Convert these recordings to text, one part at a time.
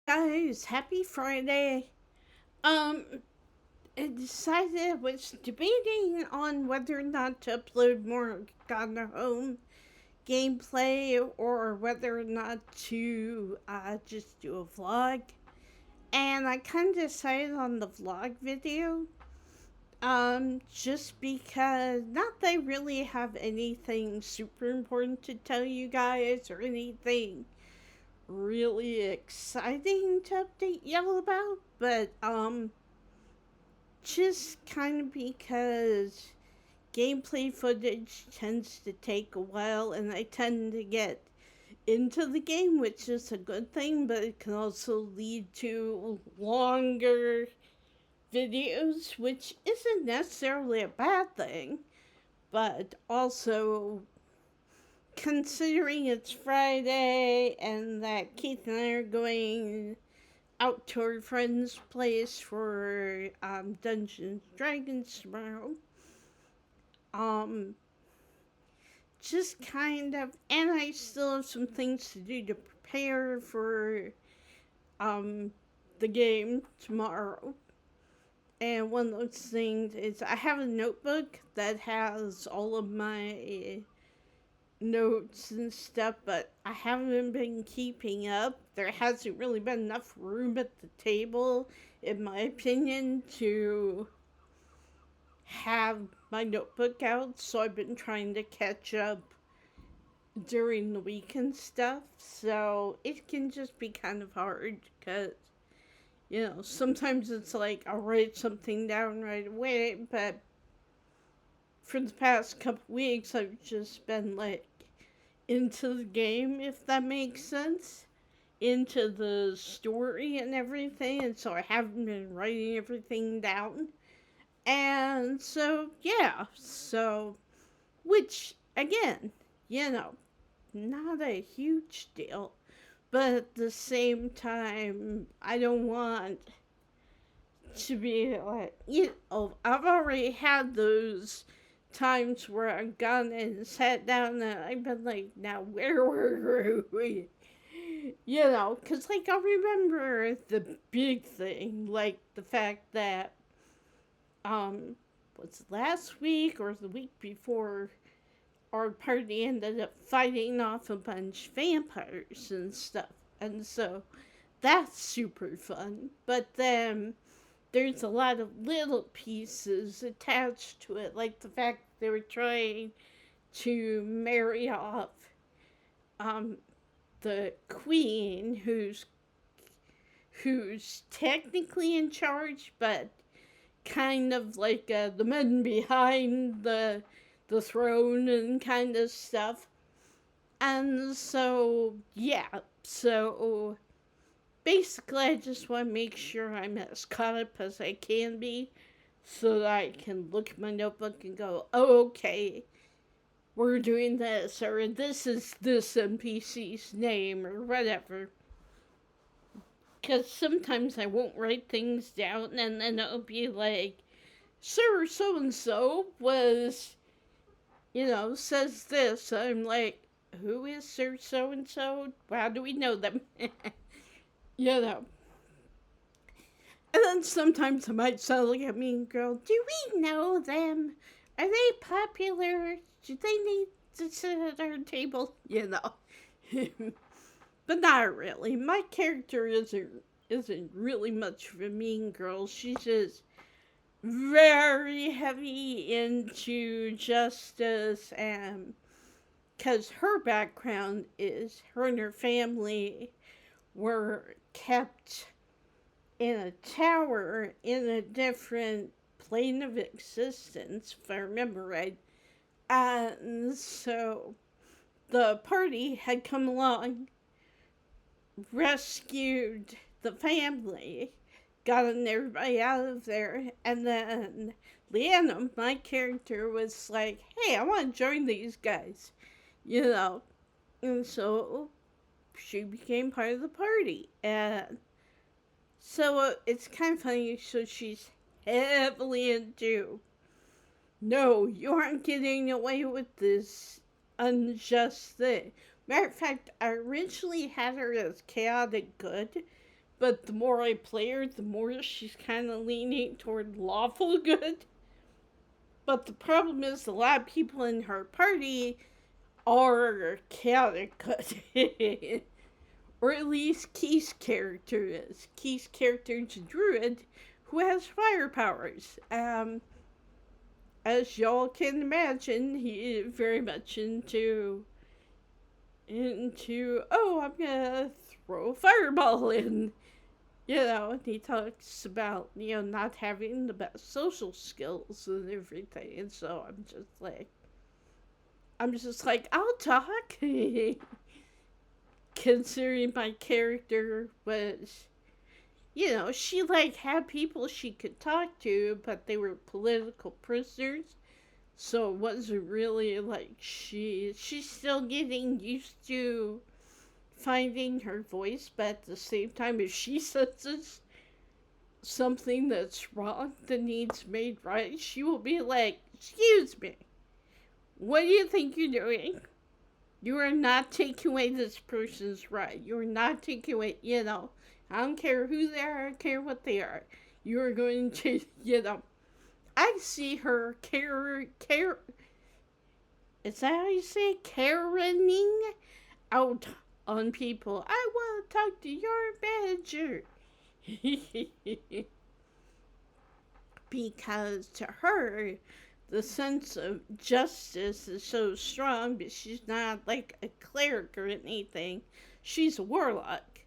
Guys, happy Friday. Um, I decided I was debating on whether or not to upload more God Home gameplay or whether or not to just do a vlog. And I kind of decided on the vlog video. Just because not that I really have anything super important to tell you guys or anything really exciting to update y'all about, but just kind of because gameplay footage tends to take a while and I tend to get into the game, which is a good thing, but it can also lead to longer videos, which isn't necessarily a bad thing, but also considering it's Friday and that Keith and I are going out to our friend's place for Dungeons and Dragons tomorrow. Um, just kind of, and I still have some things to do to prepare for um the game tomorrow. And one of those things is I have a notebook that has all of my notes and stuff, but I haven't been keeping up. There hasn't really been enough room at the table, in my opinion, to have my notebook out, so I've been trying to catch up during the week and stuff. So it can just be kind of hard because, sometimes it's like I'll write something down right away, but for the past couple weeks, I've just been like into the game, if that makes sense, into the story and everything, and so I haven't been writing everything down. And so, yeah, so, which, again, you know, not a huge deal, but at the same time, I don't want to be like, I've already had those times where I've gone and sat down and I've been like, now where were we? Because, like, I'll remember the big thing, like the fact that, was last week or the week before, our party ended up fighting off a bunch of vampires and stuff. And so that's super fun. But then there's a lot of little pieces attached to it, like the fact that they were trying to marry off um, the queen, who's technically in charge, but kind of like the men behind the throne and kind of stuff. And so, yeah, so basically, I just want to make sure I'm as caught up as I can be so that I can look at my notebook and go, oh, okay, we're doing this, or this is this NPC's name, or whatever. Because sometimes I won't write things down and then it'll be like, Sir so and so was, says this. I'm like, who is Sir so and so? How do we know them? you know. And then sometimes I might sound like a mean girl. Do we know them? Are they popular? Do they need to sit at our table? But not really. My character isn't really much of a mean girl. She's just very heavy into justice, and because her background is her and her family were kept in a tower in a different plane of existence, if I remember right. And so the party had come along, rescued the family, gotten everybody out of there, and then Leanna, my character, was like, hey, I want to join these guys, you know. And so she became part of the party. And so it's kind of funny. So she's heavily into, no, you aren't getting away with this unjust thing. Matter of fact, I originally had her as chaotic good, But the more I play her, the more she's kind of leaning toward lawful good. But the problem is, a lot of people in her party are chaotic good. Or at least Key's character is. Key's character is a druid who has fire powers. As y'all can imagine, he is very much into oh, I'm gonna throw a fireball in. And he talks about, not having the best social skills and everything. And so I'm just like, I'll talk. Considering my character was, she had people she could talk to, but they were political prisoners. So it wasn't really like she's still getting used to finding her voice, but at the same time, if she senses something that's wrong that needs made right, she will be like, "Excuse me, what do you think you're doing? You are not taking away this person's right. You are not taking away, I don't care who they are, I don't care what they are. You are going to, I see her is that how you say Karening out on people. I want to talk to your manager. Because to her, the sense of justice is so strong, but she's not like a cleric or anything. She's a warlock.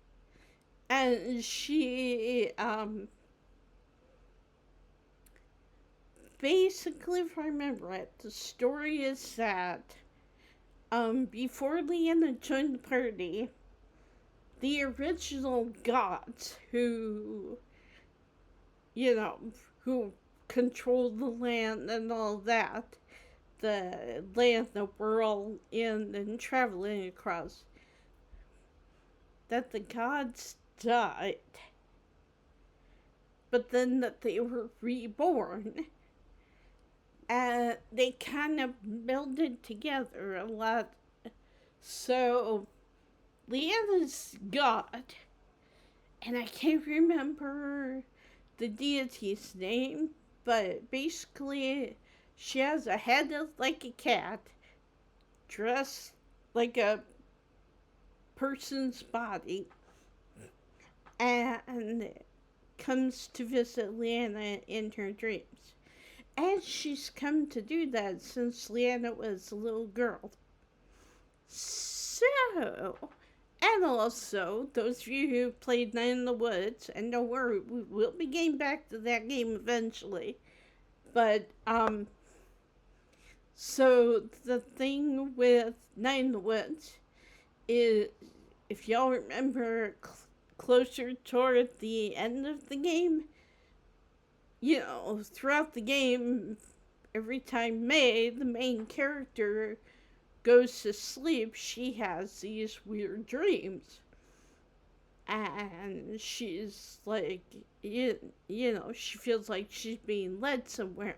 And she, basically, if I remember right, the story is that, before Leanna joined the party, the original gods who controlled the land and all that, the land that we're all in and traveling across, that the gods died, but then that they were reborn, and they kind of melded together a lot. So Leanna's god, and I can't remember the deity's name, but basically she has a head like a cat, dressed like a person's body, and comes to visit Leanna in her dreams. And she's come to do that since Leanna was a little girl. So, and also, those of you who played Night in the Woods, and don't worry, we will be getting back to that game eventually. But, so the thing with Night in the Woods is, if y'all remember, closer toward the end of the game, throughout the game, every time May, the main character, goes to sleep, she has these weird dreams. And she's like, she feels like she's being led somewhere.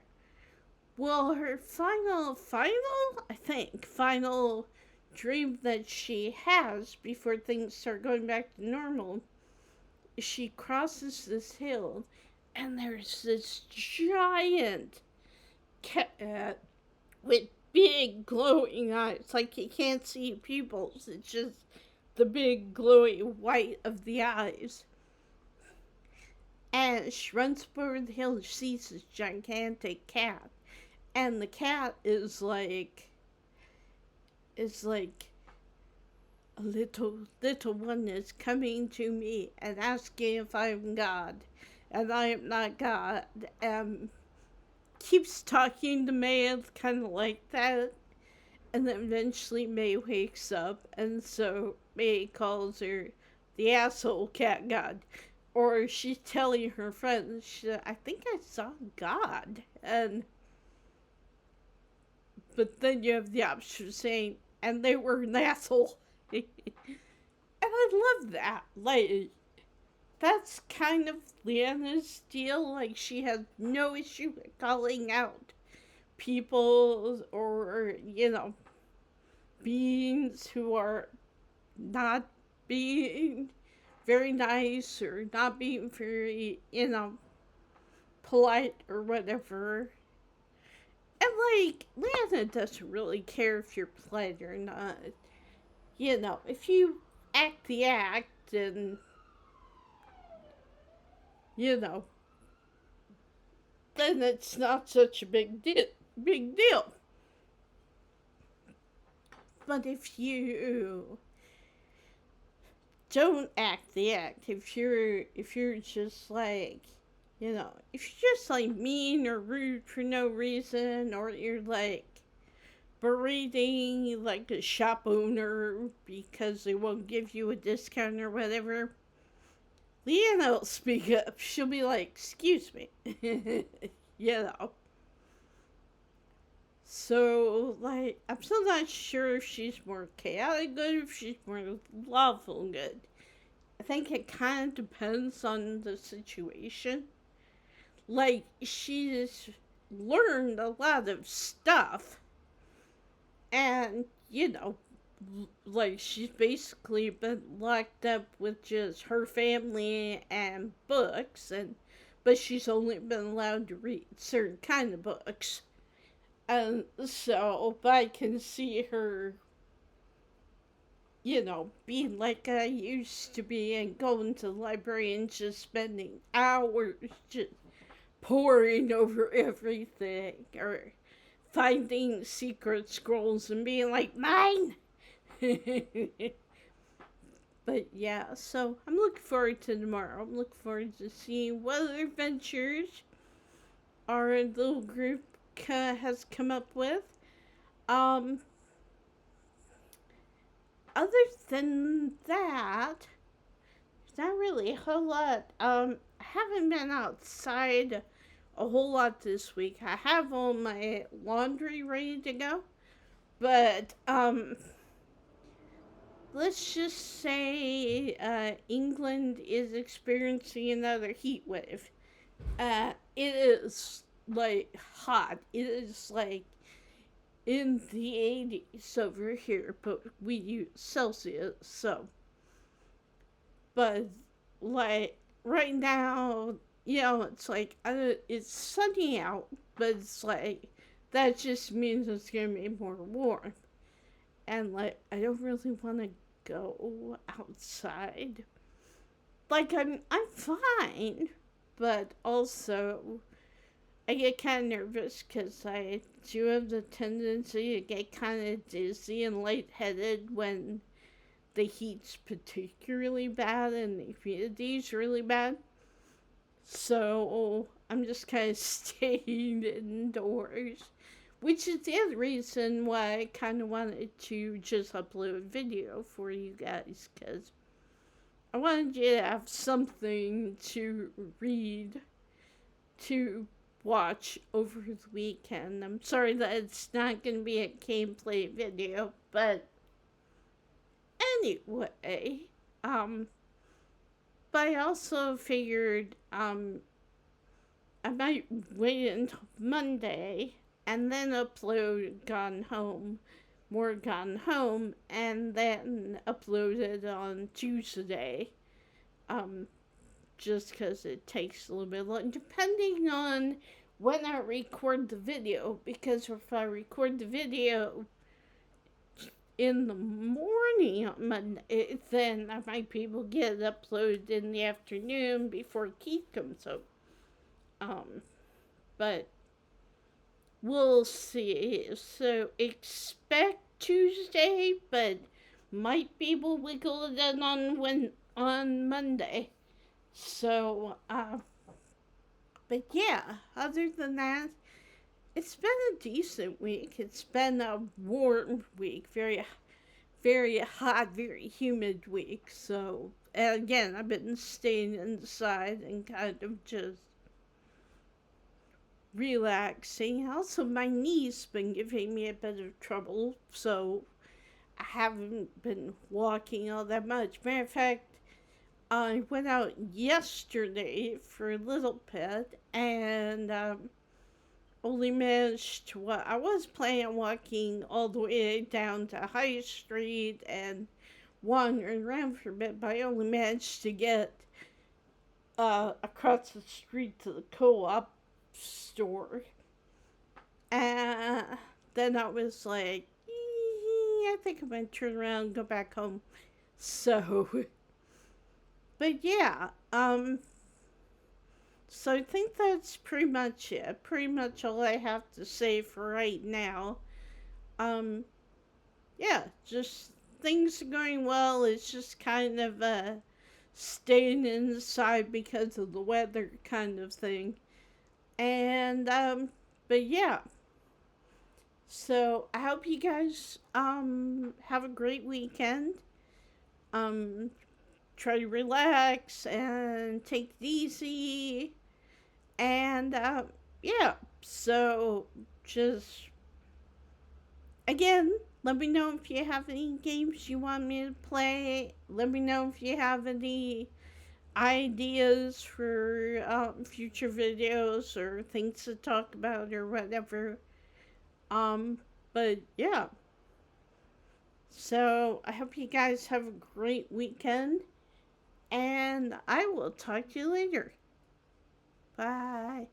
Well, her final dream that she has before things start going back to normal, she crosses this hill, and there's this giant cat with big glowing eyes. Like you can't see pupils, it's just the big glowing white of the eyes. And she runs over the hill and sees this gigantic cat. And the cat is like a little one is coming to me and asking if I am God. And I am not God. And keeps talking to May kind of like that. And then eventually May wakes up, and so May calls her the asshole cat god. Or she's telling her friends, I think I saw God. But then you have the option of saying, and they were an asshole. And I love that. Like, that's kind of Leanna's deal. Like, she has no issue with calling out people or, beings who are not being very nice or not being very, polite or whatever. And like, Lana doesn't really care if you're polite or not. If you act the act and, you know, then it's not such a big deal. But if you don't act the act, if you're just like, if you're just like mean or rude for no reason, or you're like berating like a shop owner because they won't give you a discount or whatever, Leanna will speak up. She'll be like, "Excuse me," you know. So, like, I'm still not sure if she's more chaotic good or if she's more lawful good. I think it kind of depends on the situation. Like, she's learned a lot of stuff, and, like, she's basically been locked up with just her family and books, but she's only been allowed to read certain kind of books. And so I can see her, being like I used to be and going to the library and just spending hours just poring over everything or finding secret scrolls and being like, mine! But yeah, so I'm looking forward to tomorrow. I'm looking forward to seeing what other adventures our little group has come up with. Um, Other than that, there's not really a whole lot. I haven't been outside a whole lot this week. I have all my laundry ready to go, but let's just say England is experiencing another heat wave. It is like hot. It is like in the 80s over here, but we use Celsius, so. But like right now, it's like it's sunny out, but it's like that just means it's gonna be more warm, and like I don't really want to go outside. Like I'm fine, but also I get kind of nervous because I do have the tendency to get kind of dizzy and lightheaded when the heat's particularly bad and the humidity's really bad. So I'm just kind of staying indoors, which is the other reason why I kind of wanted to just upload a video for you guys, because I wanted you to have something to read, to watch over the weekend. I'm sorry that it's not going to be a gameplay video, but anyway, but I also figured, I might wait until Monday and then upload Gone Home, and then upload it on Tuesday. Um, just because it takes a little bit long, depending on when I record the video. Because if I record the video in the morning on Monday, then I might be able to get it uploaded in the afternoon before Keith comes home. But we'll see. So expect Tuesday, but might be able to wiggle it in on Monday. So, but yeah, other than that, it's been a decent week. It's been a warm week, very, very hot, very humid week. So, and again, I've been staying inside and kind of just relaxing. Also, my knee's been giving me a bit of trouble, so I haven't been walking all that much. Matter of fact, I went out yesterday for a little bit and only managed to I was planning on walking all the way down to High Street and wandering around for a bit, but I only managed to get across the street to the co-op store. And then I was like, I think I'm gonna turn around and go back home. So, but yeah, so I think that's pretty much it. Pretty much all I have to say for right now. Um, yeah, just things are going well. It's just kind of staying inside because of the weather kind of thing. And but yeah. So I hope you guys have a great weekend. Um Try to relax and take it easy. And yeah. So just again, let me know if you have any games you want me to play. Let me know if you have any ideas for future videos or things to talk about or whatever. But yeah. So I hope you guys have a great weekend, and I will talk to you later. Bye.